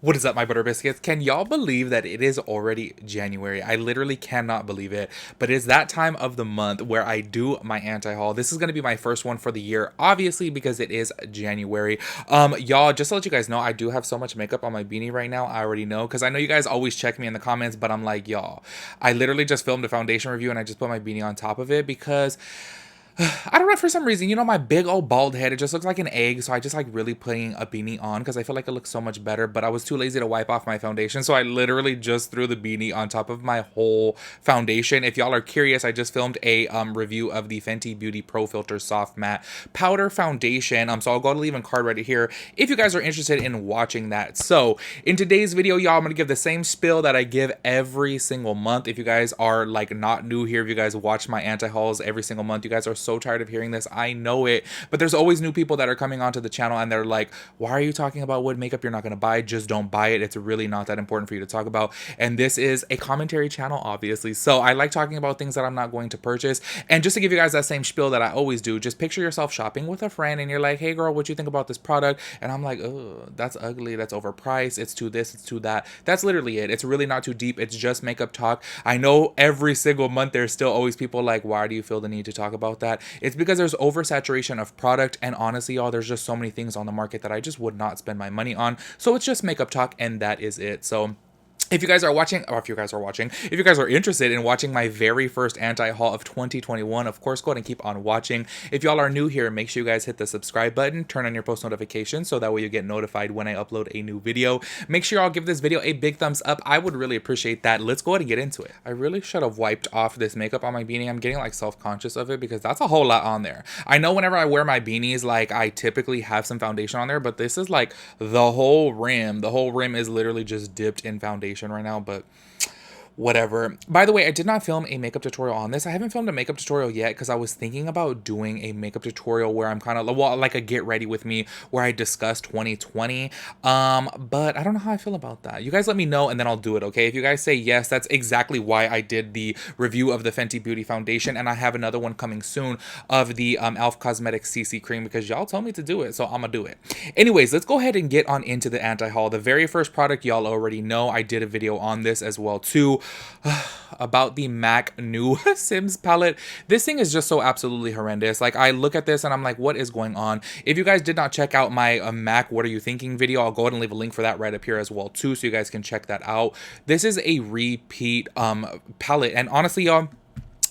What is up, my butter biscuits? Can y'all believe that it is already January? I literally cannot believe it, but it's that time of the month where I do my anti-haul. This is going to be my first one for the year, obviously, because it is January. Y'all, just to let you guys know, I do have so much makeup on my beanie right now. I already know, because I know you guys always check me in the comments, but I'm like, y'all, I literally just filmed a foundation review and I just put my beanie on top of it because I don't know, for some reason, you know, my big old bald head, it just looks like an egg. So I just like really putting a beanie on because I feel like it looks so much better. But I was too lazy to wipe off my foundation. So I literally just threw the beanie on top of my whole foundation. If y'all are curious, I just filmed a review of the Fenty Beauty Pro Filter Soft Matte Powder Foundation. So I'll go to leave a card right here if you guys are interested in watching that. So in today's video, y'all, I'm going to give the same spiel that I give every single month. If you guys are like not new here, if you guys watch my anti-hauls every single month, you guys are so tired of hearing this. I know it, but there's always new people that are coming onto the channel and they're like, why are you talking about wood makeup you're not going to buy? Just don't buy it. It's really not that important for you to talk about. And this is a commentary channel, obviously. So I like talking about things that I'm not going to purchase. And just to give you guys that same spiel that I always do, just picture yourself shopping with a friend and you're like, hey girl, what you think about this product? And I'm like, oh, that's ugly. That's overpriced. It's too this, it's too that. That's literally it. It's really not too deep. It's just makeup talk. I know every single month there's still always people like, why do you feel the need to talk about that? It's because there's oversaturation of product, and honestly, y'all, there's just so many things on the market that I just would not spend my money on. So it's just makeup talk, and that is it. So if you guys are watching, or if you guys are interested in watching my very first anti-haul of 2021, of course, go ahead and keep on watching. If y'all are new here, make sure you guys hit the subscribe button, turn on your post notifications so that way you get notified when I upload a new video. Make sure y'all give this video a big thumbs up. I would really appreciate that. Let's go ahead and get into it. I really should have wiped off this makeup on my beanie. I'm getting like self-conscious of it because that's a whole lot on there. I know whenever I wear my beanies, like I typically have some foundation on there, but this is like the whole rim. The whole rim is literally just dipped in foundation right now, but whatever. By the way, I did not film a makeup tutorial on this. I haven't filmed a makeup tutorial yet because I was thinking about doing a makeup tutorial where I'm kind of, well, like a get ready with me where I discuss 2020. But I don't know how I feel about that. You guys let me know and then I'll do it, okay? If you guys say yes, that's exactly why I did the review of the Fenty Beauty Foundation, and I have another one coming soon of the Elf Cosmetics CC Cream because y'all told me to do it, so I'm gonna do it. Anyways, let's go ahead and get on into the anti-haul. The very first product, y'all already know. I did a video on this as well too. About the MAC new Sims palette. This thing is just so absolutely horrendous. Like, I look at this and I'm like, what is going on? If you guys did not check out my MAC What Are You Thinking video, I'll go ahead and leave a link for that right up here as well too, so you guys can check that out. This is a repeat palette, and honestly, y'all,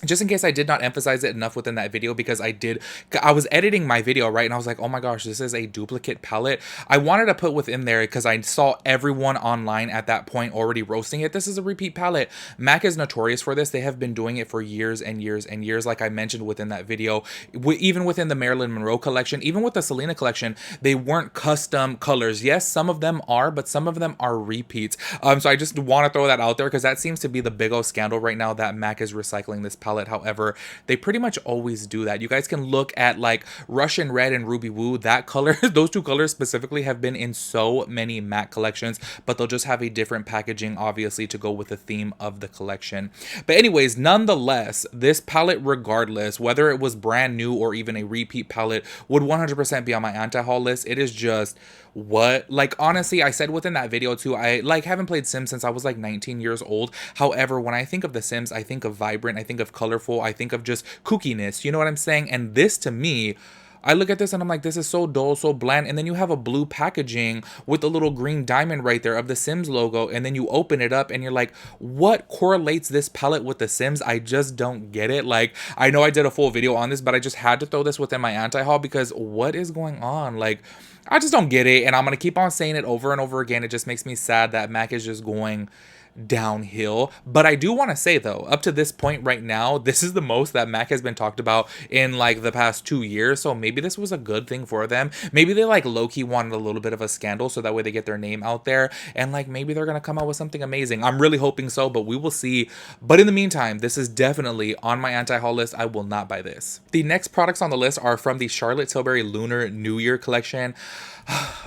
just in case I did not emphasize it enough within that video, because I was editing my video, right? And I was like, oh my gosh, this is a duplicate palette. I wanted to put within there because I saw everyone online at that point already roasting it. This is a repeat palette. MAC is notorious for this. They have been doing it for years and years and years. Like I mentioned within that video, even within the Marilyn Monroe collection, even with the Selena collection, they weren't custom colors. Yes, some of them are, but some of them are repeats. So I just want to throw that out there because that seems to be the big old scandal right now, that MAC is recycling this palette. However, they pretty much always do that. You guys can look at like Russian Red and Ruby Woo. That color, those two colors specifically, have been in so many MAC collections, but they'll just have a different packaging, obviously, to go with the theme of the collection. But anyways, nonetheless, this palette, regardless, whether it was brand new or even a repeat palette, would 100% be on my anti-haul list. It is just what, like, honestly, I said within that video too, I like haven't played Sims since I was like 19 years old. However, when I think of The Sims, I think of vibrant, I think of colorful, I think of just kookiness, you know what I'm saying? And this, to me, I look at this and I'm like, this is so dull, so bland. And then you have a blue packaging with a little green diamond right there of the Sims logo, and then you open it up and you're like, what correlates this palette with the Sims? I just don't get it. Like, I know I did a full video on this, but I just had to throw this within my anti-haul because what is going on? Like, I just don't get it, and I'm gonna keep on saying it over and over again. It just makes me sad that MAC is just going downhill. But I do want to say though, up to this point right now, this is the most that MAC has been talked about in like the past 2 years. So maybe this was a good thing for them. Maybe they like low-key wanted a little bit of a scandal so that way they get their name out there, and like maybe they're gonna come out with something amazing. I'm really hoping so, but we will see. But in the meantime, this is definitely on my anti-haul list. I will not buy this. The next products on the list are from the Charlotte Tilbury Lunar New Year collection.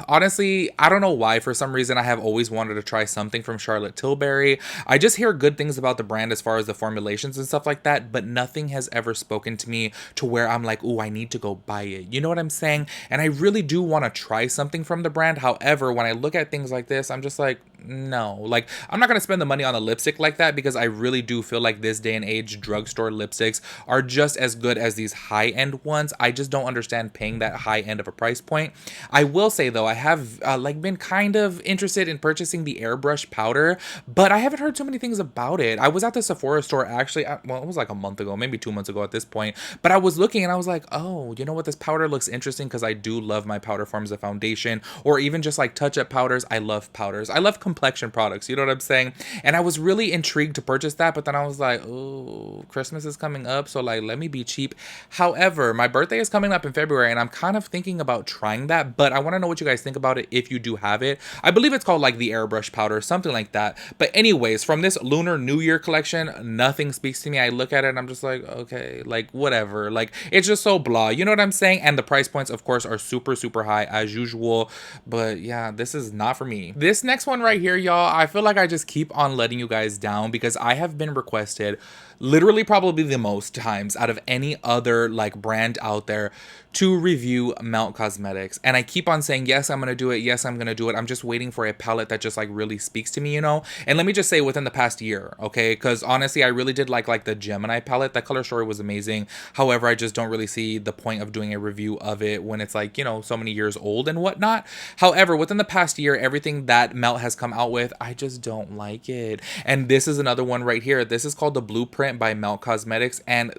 Honestly, I don't know why. For some reason, I have always wanted to try something from Charlotte Tilbury. January. I just hear good things about the brand as far as the formulations and stuff like that, but nothing has ever spoken to me to where I'm like, oh, I need to go buy it. You know what I'm saying? And I really do want to try something from the brand. However, when I look at things like this, I'm just like, no. Like, I'm not going to spend the money on a lipstick like that, because I really do feel like this day and age drugstore lipsticks are just as good as these high-end ones. I just don't understand paying that high end of a price point. I will say though, I have like been kind of interested in purchasing the airbrush powder, but I haven't heard too many things about it. I was at the Sephora store actually, well, it was like a month ago, maybe 2 months ago at this point, but I was looking and I was like, oh, you know what, this powder looks interesting, because I do love my powder forms of foundation, or even just like touch-up powders. I love powders. I love complexion products, you know what I'm saying? And I was really intrigued to purchase that, but then I was like, oh, Christmas is coming up, so like, let me be cheap. However, my birthday is coming up in February, and I'm kind of thinking about trying that, but I want to know what you guys think about it if you do have it. I believe it's called like the airbrush powder, something like that. But anyways, from this Lunar New Year collection, nothing speaks to me. I look at it and I'm just like, okay, like whatever. Like, it's just so blah, you know what I'm saying? And the price points, of course, are super, super high as usual. But yeah, this is not for me. This next one right here, y'all, I feel like I just keep on letting you guys down, because I have been requested literally probably the most times out of any other like brand out there to review Mel Cosmetics. And I keep on saying, yes, I'm gonna do it. Yes, I'm gonna do it. I'm just waiting for a palette that just like really speaks to me, you know? And let me just say, within the past year, okay? Because honestly, I really did like the Gemini palette. That color story was amazing. However, I just don't really see the point of doing a review of it when it's like, you know, so many years old and whatnot. However, within the past year, everything that Mel has come out with, I just don't like it. And this is another one right here. This is called the Blueprint by Mel Cosmetics, and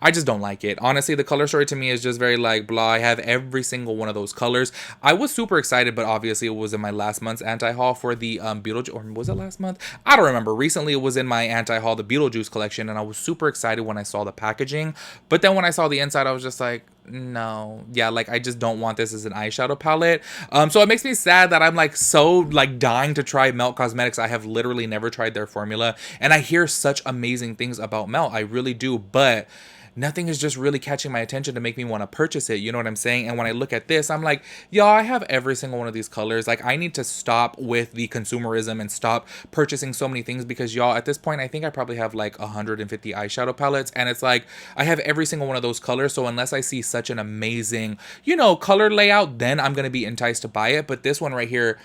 I just don't like it. Honestly, the color story to me is just very like blah. I have every single one of those colors. I was super excited, but obviously it was in my last month's anti-haul for the Beetlejuice, or was it last month? I don't remember. Recently it was in my anti-haul, the Beetlejuice collection, and I was super excited when I saw the packaging. But then when I saw the inside, I was just like, no, yeah, like I just don't want this as an eyeshadow palette. So it makes me sad that I'm like so like dying to try Mel Cosmetics. I have literally never tried their formula, and I hear such amazing things about Mel. I really do, but nothing is just really catching my attention to make me want to purchase it. You know what I'm saying? And when I look at this, I'm like, y'all, I have every single one of these colors. Like, I need to stop with the consumerism and stop purchasing so many things, because y'all, at this point, I think I probably have like 150 eyeshadow palettes, and it's like I have every single one of those colors. So unless I see such an amazing, you know, color layout, then I'm going to be enticed to buy it. But this one right here,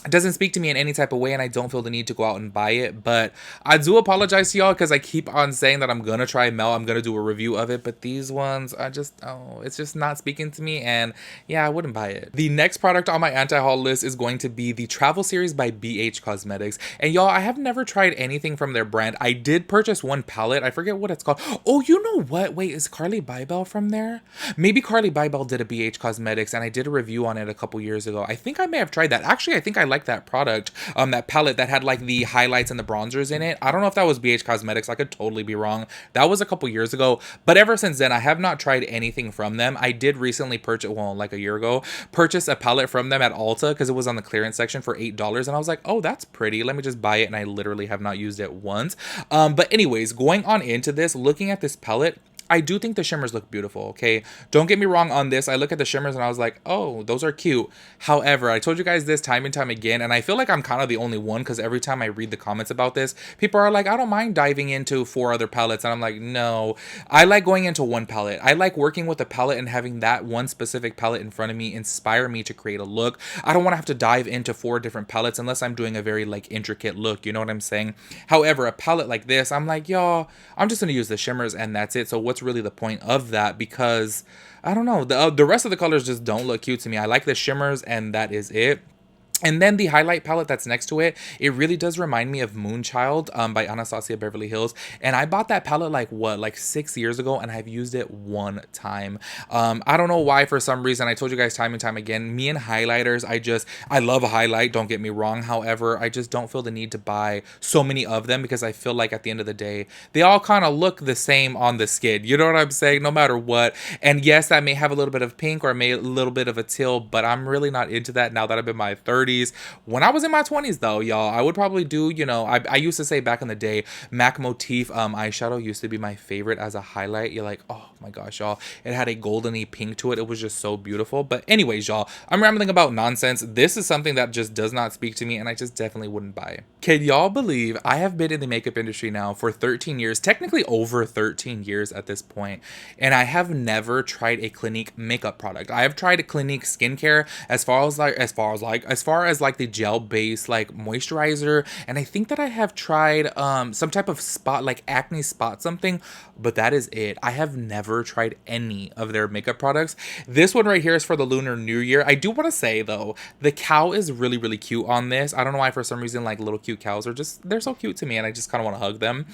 it doesn't speak to me in any type of way, and I don't feel the need to go out and buy it. But I do apologize to y'all, because I keep on saying that I'm gonna try Mel, I'm gonna do a review of it, but these ones, I just, oh, it's just not speaking to me, and yeah, I wouldn't buy it. The next product on my anti-haul list is going to be the Travel Series by BH Cosmetics. And y'all, I have never tried anything from their brand. I did purchase one palette, I forget what it's called. Oh, you know what? Wait, is Carly Bybel from there? Maybe Carly Bybel did a BH Cosmetics, and I did a review on it a couple years ago. I think I may have tried that. Actually, I think I like that product, that palette that had like the highlights and the bronzers in it. I don't know if that was BH Cosmetics. I could totally be wrong. That was a couple years ago, but ever since then, I have not tried anything from them. I did recently purchase, well, like a year ago, purchase a palette from them at Ulta, because it was on the clearance section for $8, and I was like, oh, that's pretty. Let me just buy it, and I literally have not used it once. But anyways, going on into this, looking at this palette, I do think the shimmers look beautiful, okay? Don't get me wrong on this. I look at the shimmers and I was like, oh, those are cute. However, I told you guys this time and time again, and I feel like I'm kind of the only one, because every time I read the comments about this, people are like, I don't mind diving into 4 other palettes. And I'm like, no, I like going into one palette. I like working with a palette and having that one specific palette in front of me inspire me to create a look. I don't want to have to dive into 4 different palettes unless I'm doing a very like intricate look, you know what I'm saying? However, a palette like this, I'm like, y'all, I'm just going to use the shimmers and that's it. So what's really the point of that? Because I don't know, the rest of the colors just don't look cute to me. I like the shimmers and that is it. And then the highlight palette that's next to it, it really does remind me of Moonchild by Anastasia Beverly Hills. And I bought that palette like 6 years ago, and I've used it one time. I don't know why. For some reason, I told you guys time and time again, me and highlighters, I love a highlight, don't get me wrong. However, I just don't feel the need to buy so many of them, because I feel like at the end of the day, they all kind of look the same on the skin. You know what I'm saying? No matter what. And yes, that may have a little bit of pink or a little bit of a teal, but I'm really not into that now that I'm in my 30s. 30s. When I was in my 20s though, y'all, I would probably do, you know, I used to say back in the day, MAC Motif eyeshadow used to be my favorite as a highlight. You're like, oh my gosh, y'all, it had a goldeny pink to it. It was just so beautiful. But anyways, y'all, I'm rambling about nonsense. This is something that just does not speak to me, and I just definitely wouldn't buy. Can y'all believe I have been in the makeup industry now for 13 years, technically over 13 years at this point, and I have never tried a Clinique makeup product. I have tried a Clinique skincare as far as like the gel based like moisturizer, and I think that I have tried some type of spot, like acne spot something, but that is it. I have never tried any of their makeup products. This one right here is for the Lunar New Year. I do want to say though, the cow is really, really cute on this. I don't know why, for some reason, like little cute cows are just, they're so cute to me, and I just kind of want to hug them.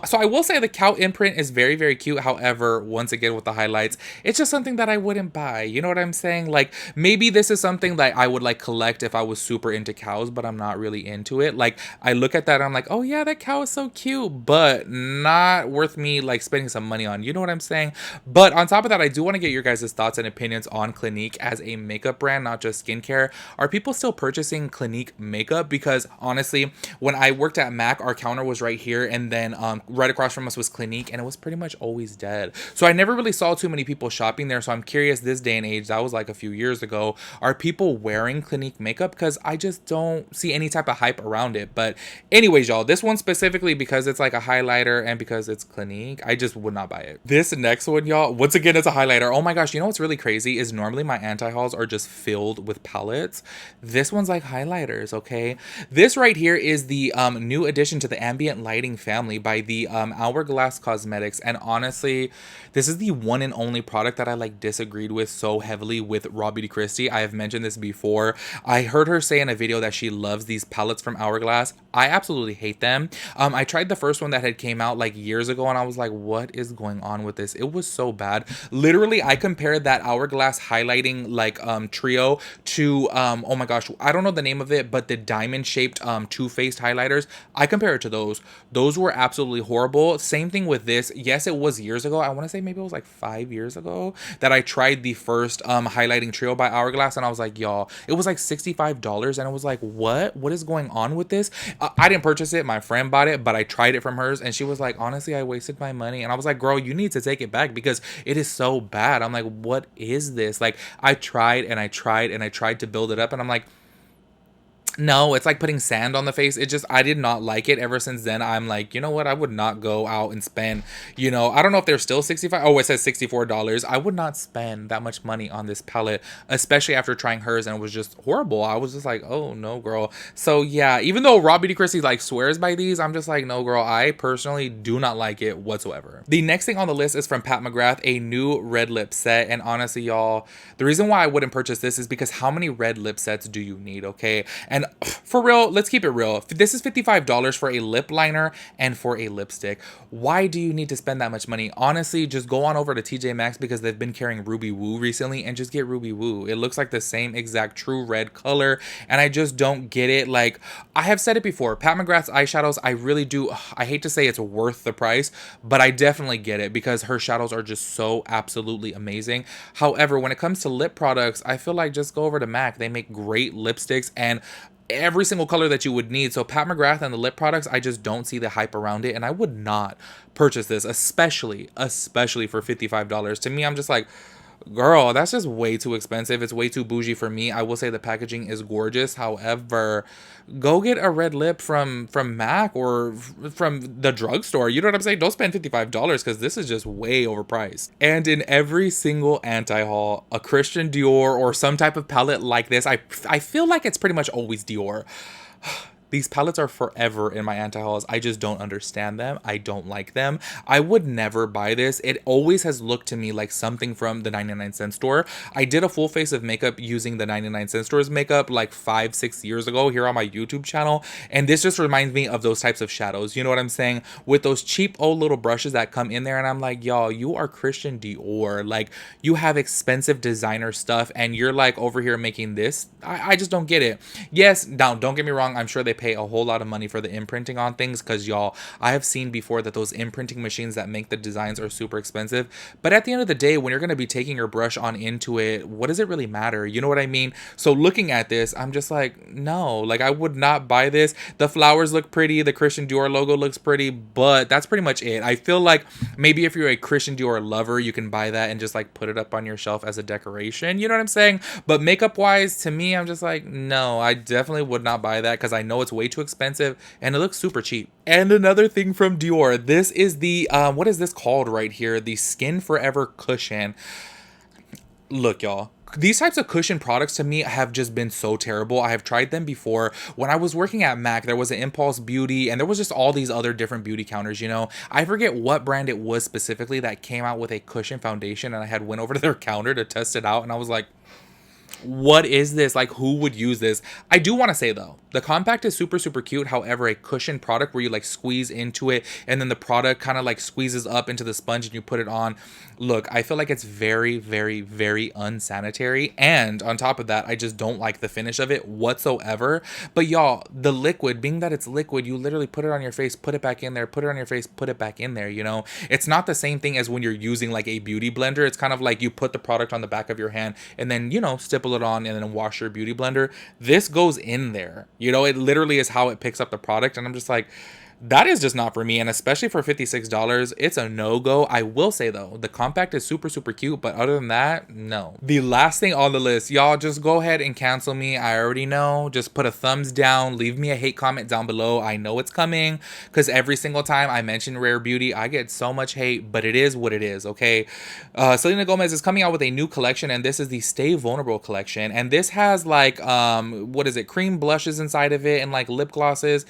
So I will say the cow imprint is very, very cute. However, once again with the highlights, it's just something that I wouldn't buy. You know what I'm saying? Like maybe this is something that I would like collect if I was super into cows, but I'm not really into it. Like I look at that and I'm like, oh yeah, that cow is so cute, but not worth me like spending some money on. You know what I'm saying? But on top of that, I do want to get your guys' thoughts and opinions on Clinique as a makeup brand, not just skincare. Are people still purchasing Clinique makeup? Because honestly, when I worked at MAC, our counter was right here, and then right across from us was Clinique, and it was pretty much always dead. So I never really saw too many people shopping there. So I'm curious, this day and age, that was like a few years ago, are people wearing Clinique makeup? Because I just don't see any type of hype around it. But anyways, y'all, this one specifically, because it's like a highlighter and because it's Clinique, I just would not buy it. This next one, y'all, once again, it's a highlighter. Oh my gosh, you know what's really crazy is normally my anti-hauls are just filled with palettes. This one's like highlighters, okay? This right here is the new addition to the ambient lighting family by the Hourglass Cosmetics. And honestly, this is the one and only product that I like disagreed with so heavily with Raw Beauty Christie. I have mentioned this before. I heard her say in a video that she loves these palettes from Hourglass. I absolutely hate them. I tried the first one that had came out like years ago, and I was like, what is going on with this? It was so bad. Literally, I compared that Hourglass highlighting like trio to oh my gosh, I don't know the name of it, but the diamond shaped two-faced highlighters. I compare it to those. Those were absolutely horrible. Same thing with this. Yes, it was years ago. I want to say maybe it was like 5 years ago that I tried the first highlighting trio by Hourglass, and I was like, y'all, it was like $65, and I was like, what is going on with this? I didn't purchase it. My friend bought it, but I tried it from hers, and she was like, honestly, I wasted my money. And I was like, girl, you need to take it back because it is so bad. I'm like, what is this? Like, I tried and I tried and I tried to build it up, and I'm like, no, it's like putting sand on the face. It just, I did not like it. Ever since then, I'm like, you know what? I would not go out and spend, you know, I don't know if they're still 65. Oh, it says $64. I would not spend that much money on this palette, especially after trying hers, and it was just horrible. I was just like, oh no, girl. So yeah, even though Raw Beauty Christie like swears by these, I'm just like, no, girl, I personally do not like it whatsoever. The next thing on the list is from Pat McGrath, a new red lip set. And honestly, y'all, the reason why I wouldn't purchase this is because how many red lip sets do you need? Okay. And for real, let's keep it real. This is $55 for a lip liner and for a lipstick. Why do you need to spend that much money? Honestly, just go on over to TJ Maxx because they've been carrying Ruby Woo recently, and just get Ruby Woo. It looks like the same exact true red color, and I just don't get it. Like, I have said it before, Pat McGrath's eyeshadows, I really do, I hate to say it's worth the price, but I definitely get it because her shadows are just so absolutely amazing. However, when it comes to lip products, I feel like just go over to MAC. They make great lipsticks and every single color that you would need. So Pat McGrath and the lip products, I just don't see the hype around it, and I would not purchase this, especially for $55. To me, I'm just like, girl, that's just way too expensive. It's way too bougie for me. I will say the packaging is gorgeous. However, go get a red lip from MAC or from the drugstore. You know what I'm saying? Don't spend $55 because this is just way overpriced. And in every single anti-haul, a Christian Dior or some type of palette like this, I feel like it's pretty much always Dior. These palettes are forever in my anti-hauls. I just don't understand them. I don't like them. I would never buy this. It always has looked to me like something from the 99-cent store. I did a full face of makeup using the 99-cent store's makeup like 5-6 years ago here on my YouTube channel. And this just reminds me of those types of shadows. You know what I'm saying? With those cheap old little brushes that come in there. And I'm like, y'all, you are Christian Dior. Like, you have expensive designer stuff and you're like over here making this. I just don't get it. Yes, now don't get me wrong. I'm sure they pay a whole lot of money for the imprinting on things, because y'all, I have seen before that those imprinting machines that make the designs are super expensive. But at the end of the day, when you're going to be taking your brush on into it, what does it really matter? You know what I mean? So looking at this, I'm just like, no, like I would not buy this. The flowers look pretty, the Christian Dior logo looks pretty, but that's pretty much it. I feel like maybe if you're a Christian Dior lover, you can buy that and just like put it up on your shelf as a decoration. You know what I'm saying? But makeup wise, to me, I'm just like, no, I definitely would not buy that, because I know it's way too expensive and it looks super cheap. And another thing from Dior, this is the what is this called right here? The Skin Forever cushion. Look, y'all, these types of cushion products to me have just been so terrible. I have tried them before. When I was working at MAC, there was an Impulse Beauty, and there was just all these other different beauty counters, you know. I forget what brand it was specifically that came out with a cushion foundation, and I had went over to their counter to test it out, and I was like, what is this? Like, who would use this? I do want to say though, the compact is super, super cute. However, a cushion product where you like squeeze into it and then the product kind of like squeezes up into the sponge and you put it on. Look, I feel like it's very, very, very unsanitary. And on top of that, I just don't like the finish of it whatsoever. But y'all, the liquid, being that it's liquid, you literally put it on your face, put it back in there, put it on your face, put it back in there, you know? It's not the same thing as when you're using like a beauty blender. It's kind of like you put the product on the back of your hand and then, you know, stipple it on and then wash your beauty blender. This goes in there, you know, it literally is how it picks up the product. And I'm just like, that is just not for me. And especially for $56, it's a no-go. I will say though, the compact is super, super cute, but other than that, no. The last thing on the list, y'all, just go ahead and cancel me. I already know. Just put a thumbs down, leave me a hate comment down below. I know it's coming, because every single time I mention Rare Beauty, I get so much hate, but it is what it is, okay? Selena Gomez is coming out with a new collection, and this is the Stay Vulnerable collection. And this has like, what is it? Cream blushes inside of it and like lip glosses.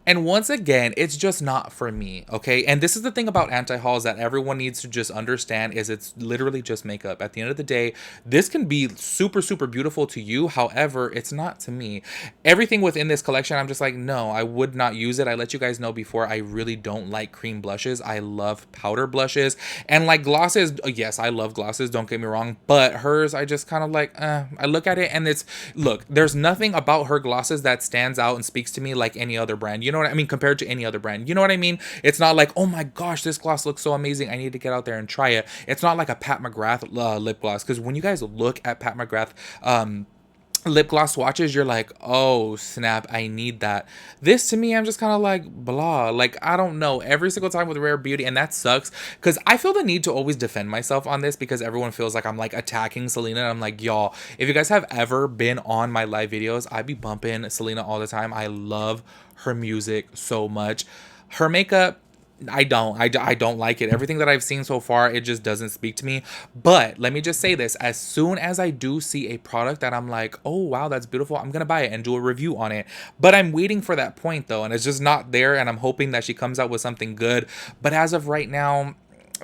And once again, it's just not for me, okay? And this is the thing about anti-hauls that everyone needs to just understand, is it's literally just makeup. At the end of the day, this can be super, super beautiful to you. However, it's not to me. Everything within this collection, I'm just like, no, I would not use it. I let you guys know before, I really don't like cream blushes. I love powder blushes. And like glosses, yes, I love glosses, don't get me wrong. But hers, I just kind of like, I look at it and it's, look, there's nothing about her glosses that stands out and speaks to me like any other brand. You know what I mean? Compared to any other brand. You know what I mean? It's not like, oh my gosh, this gloss looks so amazing, I need to get out there and try it. It's not like a Pat McGrath lip gloss. Because when you guys look at Pat McGrath lip gloss swatches, you're like, oh snap, I need that. This to me, I'm just kind of like blah, like I don't know. Every single time with Rare Beauty, and that sucks, because I feel the need to always defend myself on this, because everyone feels like I'm like attacking Selena, and I'm like, y'all, if you guys have ever been on my live videos, I be bumping Selena all the time. I love her music so much. Her makeup, I don't like it. Everything that I've seen so far, it just doesn't speak to me. But let me just say this, as soon as I do see a product that I'm like, oh wow, that's beautiful, I'm gonna buy it and do a review on it. But I'm waiting for that point though, and it's just not there, and I'm hoping that she comes out with something good. But as of right now,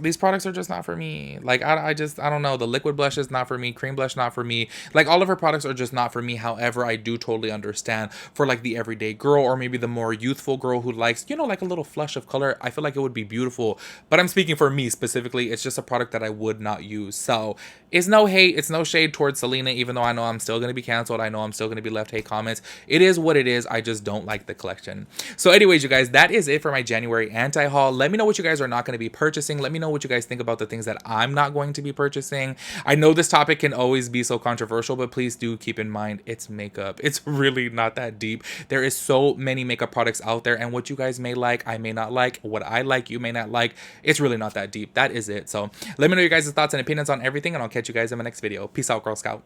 these products are just not for me. Like, I don't know. The liquid blush is not for me. Cream blush, not for me. Like, all of her products are just not for me. However, I do totally understand for like the everyday girl, or maybe the more youthful girl who likes, you know, like a little flush of color. I feel like it would be beautiful. But I'm speaking for me specifically. It's just a product that I would not use. So it's no hate. It's no shade towards Selena, even though I know I'm still going to be canceled. I know I'm still going to be left hate comments. It is what it is. I just don't like the collection. So anyways, you guys, that is it for my January anti-haul. Let me know what you guys are not going to be purchasing. Let me know what you guys think about the things that I'm not going to be purchasing. I know this topic can always be so controversial, but please do keep in mind, it's makeup. It's really not that deep. There is so many makeup products out there, and what you guys may like, I may not like. What I like, you may not like. It's really not that deep. That is it. So let me know your guys' thoughts and opinions on everything, and I'll catch you guys in my next video. Peace out, Girl Scout.